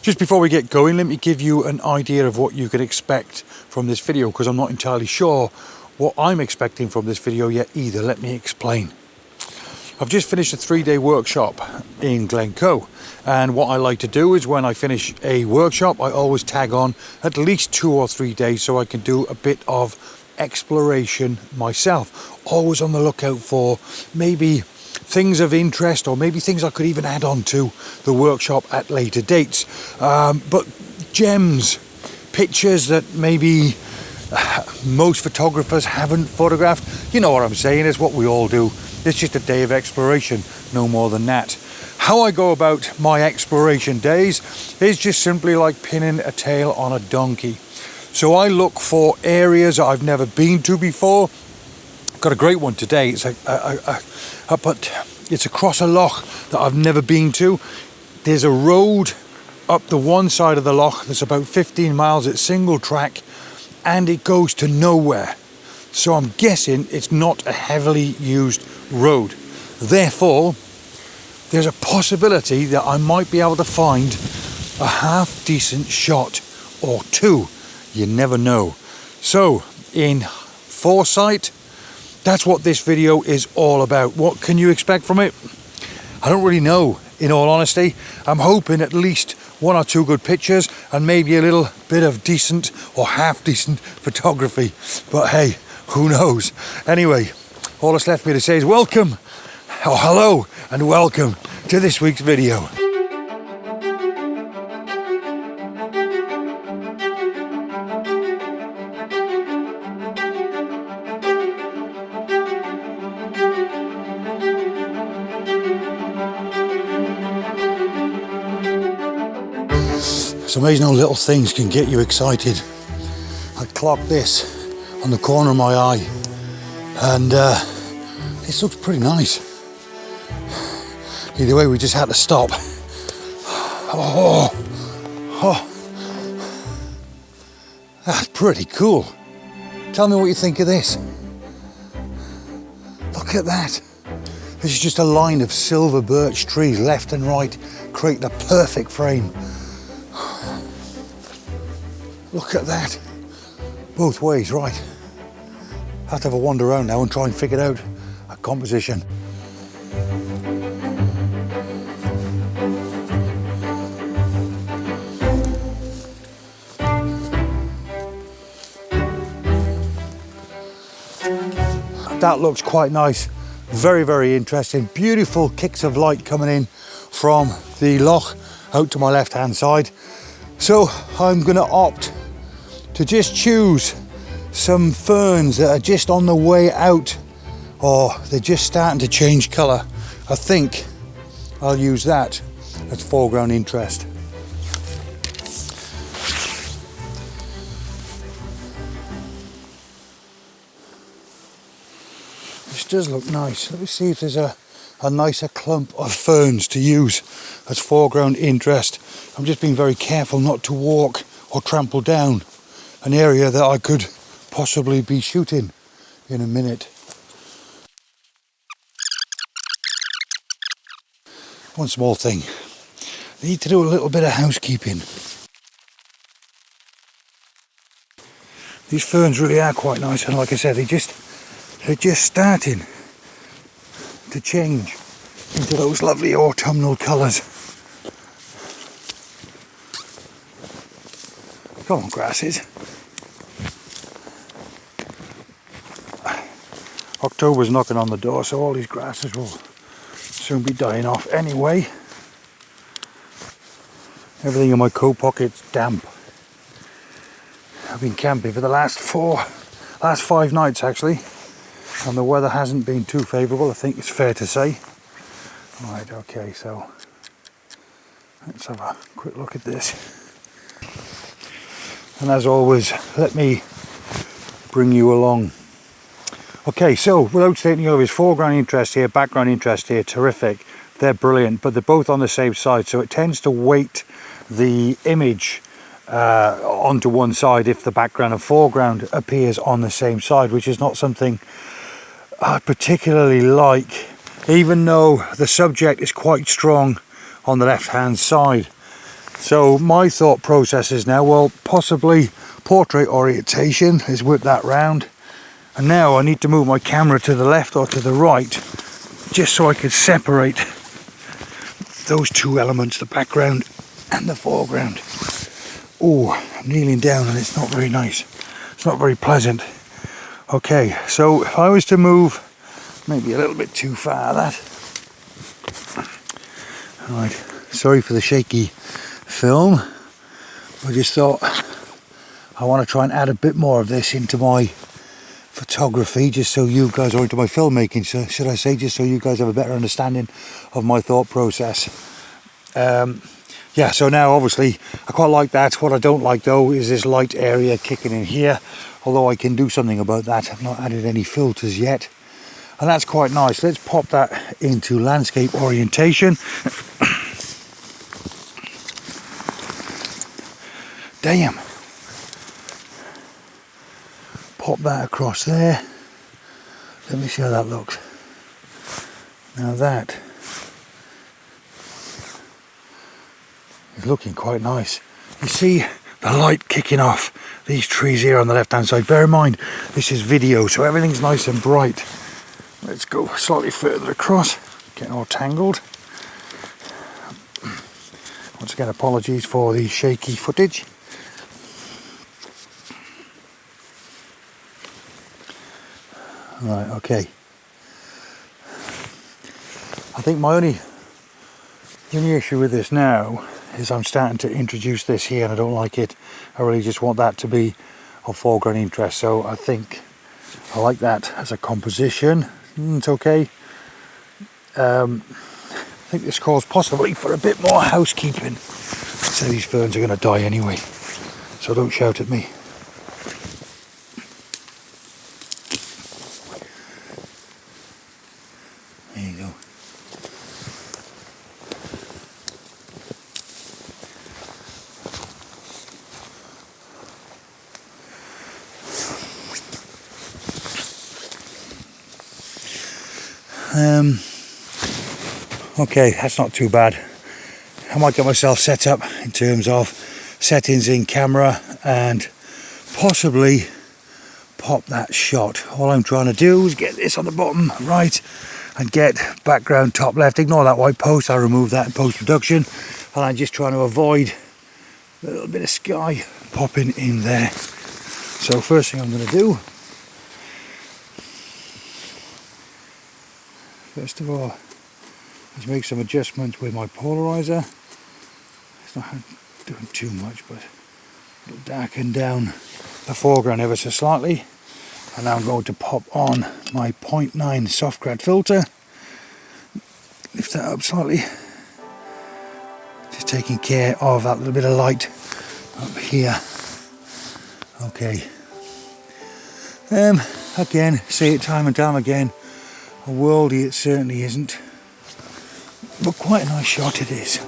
Just before we get going, let me give you an idea of what you can expect from this video, because I'm not entirely sure what I'm expecting from this video yet either. Let me explain. I've just finished a 3-day workshop in Glencoe, and what I like to do is when I finish a workshop, I always tag on at least 2 or 3 days so I can do a bit of exploration myself. Always on the lookout for maybe things of interest, or maybe things I could even add on to the workshop at later dates. But gems, pictures that maybe most photographers haven't photographed. You know what I'm saying, it's what we all do. It's just a day of exploration, no more than that. How I go about my exploration days is just simply like pinning a tail on a donkey. So I look for areas I've never been to before. Got a great one today. It's it's across a loch that I've never been to. There's a road up the one side of the loch that's about 15 miles. It's single track and it goes to nowhere. So I'm guessing it's not a heavily used road. Therefore, there's a possibility that I might be able to find a half decent shot or two. You never know. So in foresight, that's what this video is all about. What can you expect from it? I don't really know, in all honesty. I'm hoping at least 1 or 2 good pictures and maybe a little bit of decent or half decent photography. But hey, who knows? Anyway, all that's left for me to say is welcome, or hello, and welcome to this week's video. It's amazing how little things can get you excited. I clocked this on the corner of my eye, and this looks pretty nice. Either way, we just had to stop. Oh, that's pretty cool. Tell me what you think of this. Look at that. This is just a line of silver birch trees left and right, create the perfect frame. Look at that. Both ways, right. I have to have a wander around now and try and figure out a composition. That looks quite nice. Very, very interesting. Beautiful kicks of light coming in from the loch out to my left hand side. So I'm going to opt to just choose some ferns that are just on the way out, or they're just starting to change colour. I think I'll use that as foreground interest. This does look nice. Let me see if there's a nicer clump of ferns to use as foreground interest. I'm just being very careful not to walk or trample down an area that I could possibly be shooting in a minute. One small thing, I need to do a little bit of housekeeping. These ferns really are quite nice, and like I said, they're just starting to change into those lovely autumnal colours. Come on, grasses. October's knocking on the door, so all these grasses will soon be dying off anyway. Everything in my coat pocket's damp. I've been camping for the last 5 nights actually, and the weather hasn't been too favourable, I think it's fair to say. Right, okay, so let's have a quick look at this. And as always, let me bring you along. Okay, so without stating the obvious, foreground interest here, background interest here, terrific. They're brilliant, but they're both on the same side, so it tends to weight the image onto one side if the background and foreground appears on the same side, which is not something I particularly like, even though the subject is quite strong on the left hand side. So my thought process is now, well, possibly portrait orientation. Let's whip that round. And now I need to move my camera to the left or to the right, just so I can separate those two elements, the background and the foreground. Oh, I'm kneeling down and it's not very nice. It's not very pleasant. Okay, so if I was to move maybe a little bit too far, that. Right, sorry for the shaky film. I just thought I want to try and add a bit more of this into my photography, just so you guys, or into my filmmaking, so should I say, just so you guys have a better understanding of my thought process. Yeah, so now obviously I quite like that. What I don't like though is this light area kicking in here, although I can do something about that. I've not added any filters yet, and that's quite nice. Let's pop that into landscape orientation. Damn. Pop that across there. Let me see how that looks. Now that is looking quite nice. You see the light kicking off these trees here on the left hand side. Bear in mind this is video, so everything's nice and bright. Let's go slightly further across, get all tangled. Once again, apologies for the shaky footage. Right, okay. I think my only issue with this now is I'm starting to introduce this here and I don't like it. I really just want that to be of foreground interest, so I think I like that as a composition. It's okay. I think this calls possibly for a bit more housekeeping. So these ferns are going to die anyway, so don't shout at me. There you go. Okay, that's not too bad. I might get myself set up in terms of settings in camera and possibly pop that shot. All I'm trying to do is get this on the bottom right and get background top left. Ignore that white post, I'll remove that in post-production. And I'm just trying to avoid a little bit of sky popping in there. So first thing I'm going to do, first of all, let's make some adjustments with my polarizer. It's not doing too much, but it'll darken down the foreground ever so slightly. And now I'm going to pop on my 0.9 soft grad filter. Lift that up slightly. Just taking care of that little bit of light up here. Okay. Again, say it time and time again, a worldie it certainly isn't, but quite a nice shot it is.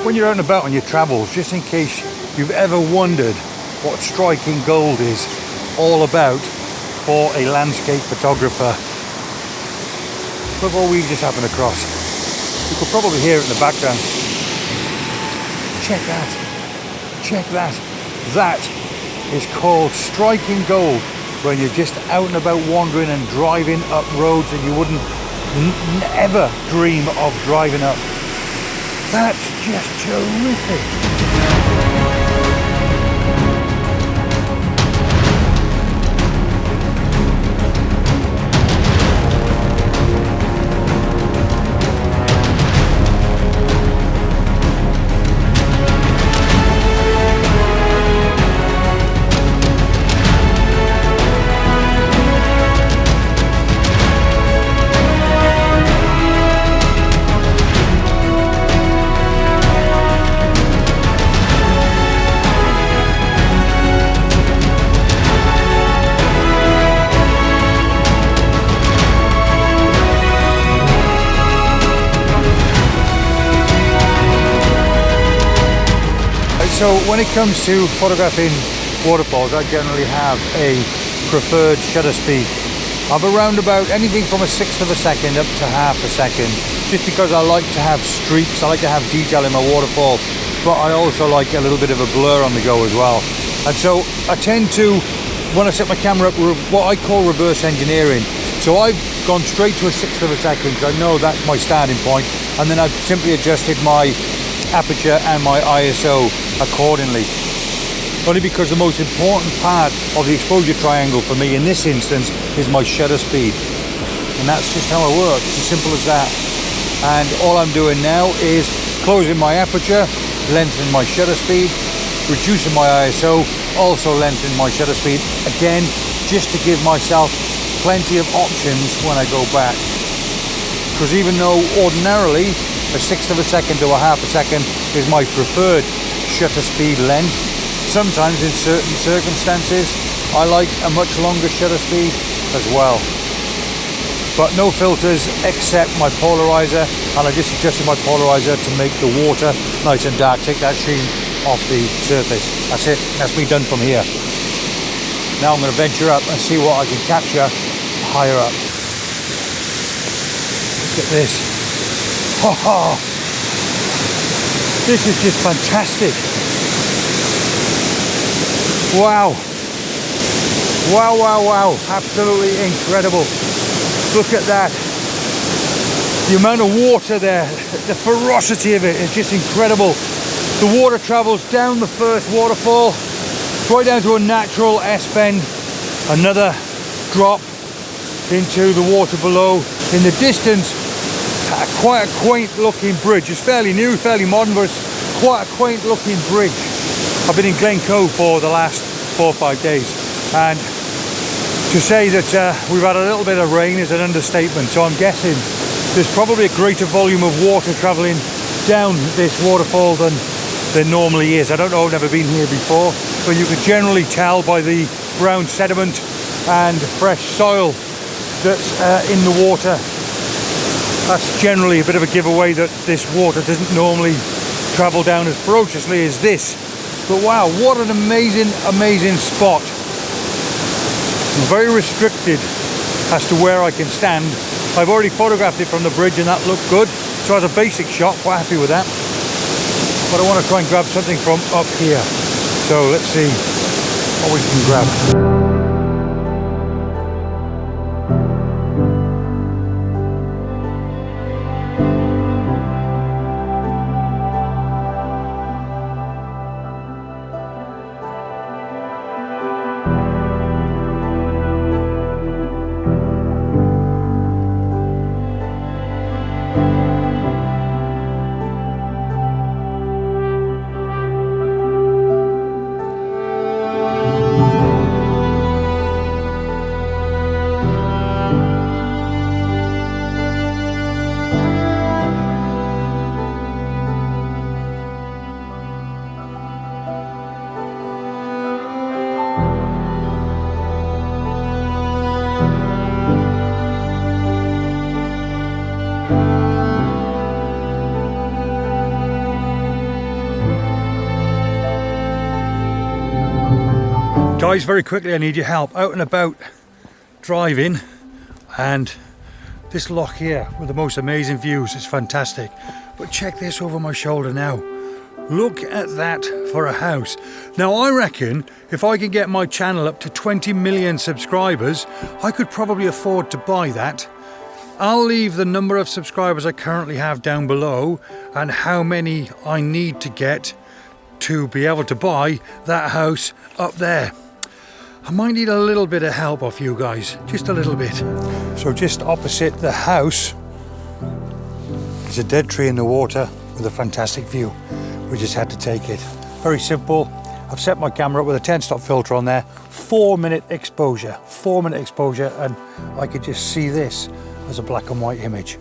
When you're out and about on your travels, just in case you've ever wondered what striking gold is all about for a landscape photographer, look what we just happened across. You could probably hear it in the background. Check that. Check that. That is called striking gold when you're just out and about wandering and driving up roads that you wouldn't ever dream of driving up. That's just terrific. So when it comes to photographing waterfalls, I generally have a preferred shutter speed of around about anything from 1/6 of a second up to 1/2 a second, just because I like to have streaks, I like to have detail in my waterfall, but I also like a little bit of a blur on the go as well. And so I tend to, when I set my camera up, what I call reverse engineering. So I've gone straight to 1/6 of a second, because I know that's my starting point, and then I've simply adjusted my aperture and my ISO accordingly. Only because the most important part of the exposure triangle for me in this instance is my shutter speed. And that's just how it works, as simple as that. And all I'm doing now is closing my aperture, lengthening my shutter speed, reducing my ISO, also lengthening my shutter speed, again, just to give myself plenty of options when I go back. Because even though ordinarily 1/6 of a second to 1/2 a second is my preferred shutter speed length, sometimes in certain circumstances I like a much longer shutter speed as well. But no filters except my polarizer, and I just adjusted my polarizer to make the water nice and dark, take that sheen off the surface. That's it, that's me done from here. Now I'm going to venture up and see what I can capture higher up. Look at this. Oh, this is just fantastic. Wow. Wow, wow, wow. Absolutely incredible. Look at that. The amount of water there, the ferocity of it is just incredible. The water travels down the first waterfall, right down to a natural S-bend, another drop into the water below. In the distance, quite a quaint looking bridge. It's fairly new, fairly modern, but it's quite a quaint looking bridge. I've been in Glencoe for the last 4 or 5 days, and to say that we've had a little bit of rain is an understatement. So I'm guessing there's probably a greater volume of water travelling down this waterfall than there normally is. I don't know, I've never been here before, but you can generally tell by the brown sediment and fresh soil that's in the water. That's generally a bit of a giveaway that this water doesn't normally travel down as ferociously as this. But wow, what an amazing, amazing spot. I'm very restricted as to where I can stand. I've already photographed it from the bridge and that looked good. So as a basic shot, quite happy with that. But I want to try and grab something from up here. So let's see what we can grab. Guys, very quickly, I need your help. Out and about driving, and this loch here with the most amazing views is fantastic. But check this over my shoulder now. Look at that for a house. Now I reckon if I can get my channel up to 20 million subscribers, I could probably afford to buy that. I'll leave the number of subscribers I currently have down below and how many I need to get to be able to buy that house up there. I might need a little bit of help off you guys, just a little bit. So just opposite the house is a dead tree in the water with a fantastic view. We just had to take it. Very simple. I've set my camera up with a 10-stop filter on there. 4-minute exposure. 4-minute exposure, and I could just see this as a black and white image.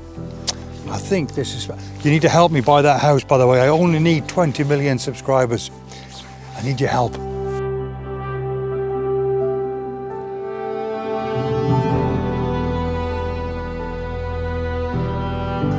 I think this is... You need to help me buy that house, by the way. I only need 20 million subscribers. I need your help.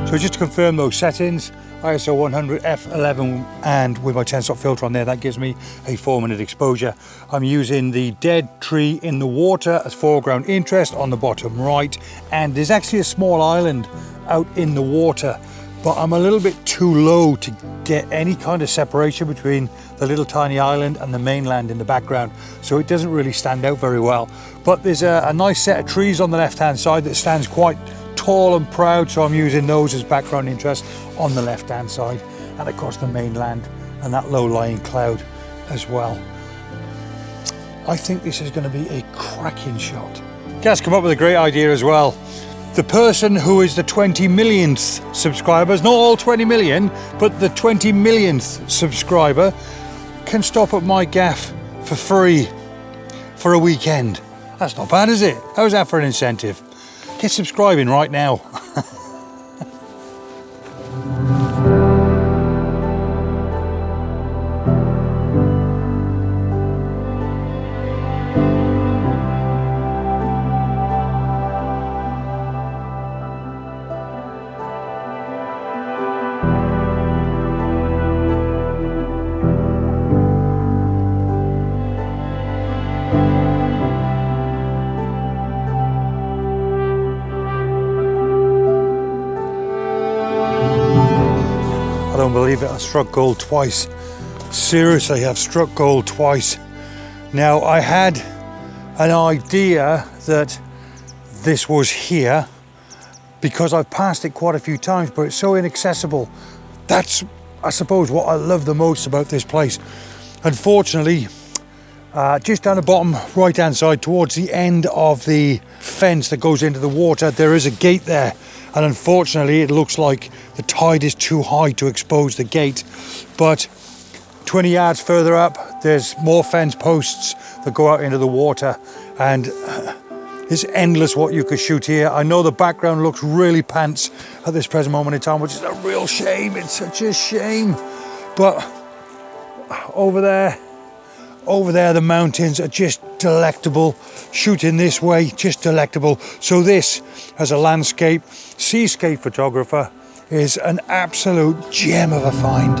So just to confirm those settings, ISO 100 f11, and with my 10-stop filter on there, that gives me a 4-minute exposure. I'm using the dead tree in the water as foreground interest on the bottom right, and there's actually a small island out in the water, but I'm a little bit too low to get any kind of separation between the little tiny island and the mainland in the background, so it doesn't really stand out very well. But there's a nice set of trees on the left-hand side that stands quite tall and proud, so I'm using those as background interest on the left hand side, and of course the mainland and that low-lying cloud as well. I think this is going to be a cracking shot. Gaz come up with a great idea as well. The person who is the 20 millionth subscribers, not all 20 million, but the 20 millionth subscriber, can stop at my gaff for free for a weekend. That's not bad, is it? How's that for an incentive? Get subscribing right now. I don't believe it, I struck gold twice. Seriously, I've struck gold twice. Now, I had an idea that this was here because I've passed it quite a few times, but it's so inaccessible. That's, I suppose, what I love the most about this place. Unfortunately, just down the bottom right hand side towards the end of the fence that goes into the water, there is a gate there, and unfortunately it looks like the tide is too high to expose the gate. But 20 yards further up there's more fence posts that go out into the water, and it's endless what you could shoot here. I know the background looks really pants at this present moment in time, which is a real shame. It's such a shame. But over there the mountains are just delectable. Shooting this way, just delectable. So this, as a landscape seascape photographer, is an absolute gem of a find.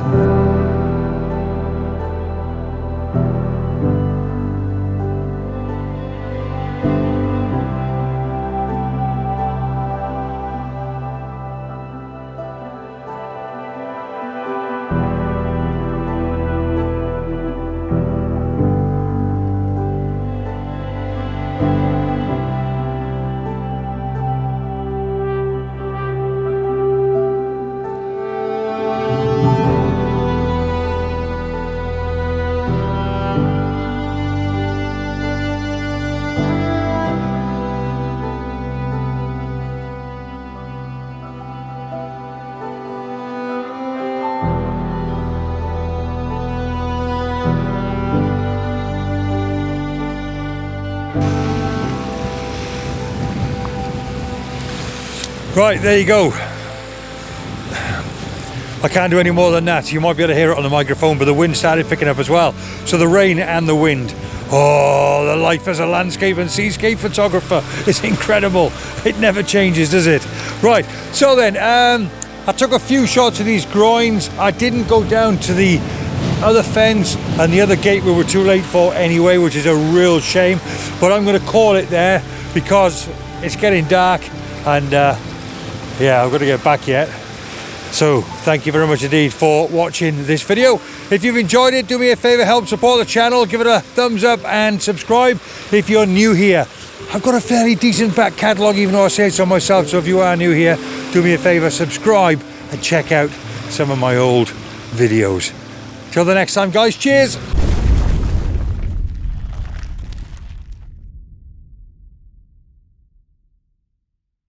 Right, there you go. I can't do any more than that. You might be able to hear it on the microphone, but the wind started picking up as well. So the rain and the wind. Oh, the life as a landscape and seascape photographer is incredible. It never changes, does it? Right, so then, I took a few shots of these groins. I didn't go down to the other fence and the other gate we were too late for anyway, which is a real shame. But I'm going to call it there because it's getting dark, and yeah, I've got to get back yet. So thank you very much indeed for watching this video. If you've enjoyed it, do me a favour, help support the channel, give it a thumbs up and subscribe if you're new here. I've got a fairly decent back catalogue, even though I say so myself, so if you are new here, do me a favour, subscribe and check out some of my old videos. Till the next time, guys, cheers!